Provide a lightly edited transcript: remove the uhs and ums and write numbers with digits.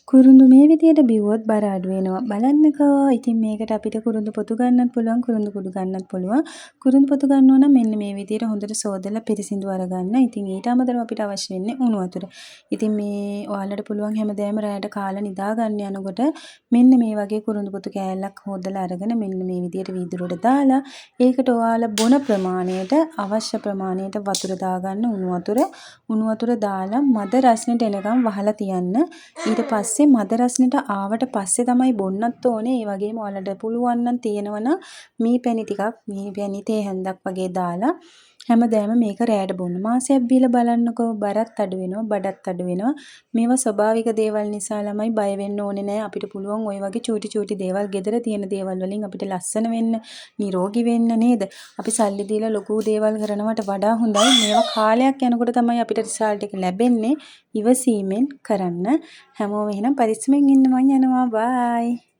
කුරුඳු මේ විදියට බිව්වොත් බර අඩු වෙනවා. බලන්නකෝ. ඉතින් මේකට අපිට කුරුඳු පොතු ගන්නත් පුළුවන්, කුරුඳු කුඩු ගන්නත් පුළුවන්. කුරුඳු පොතු ගන්නවා නම් මෙන්න මේ විදියට හොඳට සෝදලා පිරිසිදු අරගන්න. ඉතින් ඊට අමතරව අපිට අවශ්‍ය වෙන්නේ උණු වතුර. ඉතින් මේ ඔයාලට පුළුවන් හැමදාම රැයට කාලා නිදා ගන්න යනකොට මෙන්න මේ වගේ කුරුඳු පොතු කෑල්ලක් හොදලා අරගෙන මෙන්න මේ විදියට වීදුරුවට දාලා ඒකට ඔයාලා බොන ප්‍රමාණයට අවශ්‍ය ප්‍රමාණයට වතුර දාගන්න උණු වතුර දාලා මද රස්නෙට එනකම් වහලා තියන්න. ඊට පස්සේ මද රස්නෙට ආවට පස්සේ තමයි බොන්නත් ඕනේ. ඒ වගේම ඔයාලට පුළුවන් නම් තියෙනවනම් මී පැණි ටිකක් මී පැණි තේ හැන්දක් වගේ දාලා හැමදාම මේක රෑට බොන්න. මාසයක් බීලා බලන්නකෝ බරත් අඩු වෙනවා, බඩත් අඩු වෙනවා. මේවා ස්වභාවික දේවල් නිසා ළමයි බය වෙන්න ඕනේ නැහැ. අපිට පුළුවන් ওই වගේ චූටි දේවල්, gedara තියෙන දේවල් වලින් අපිට ලස්සන වෙන්න, නිරෝගී වෙන්න නේද? අපි සල්ලි දීලා ලොකු දේවල් කරනවට වඩා හොඳයි මේවා කාලයක් යනකොට තමයි අපිට රිසල්ට් එක ලැබෙන්නේ. ඉවසීමෙන් කරන්න. හැමෝම එහෙනම් පරිස්සමෙන් ඉන්න මං යනවා. බයි.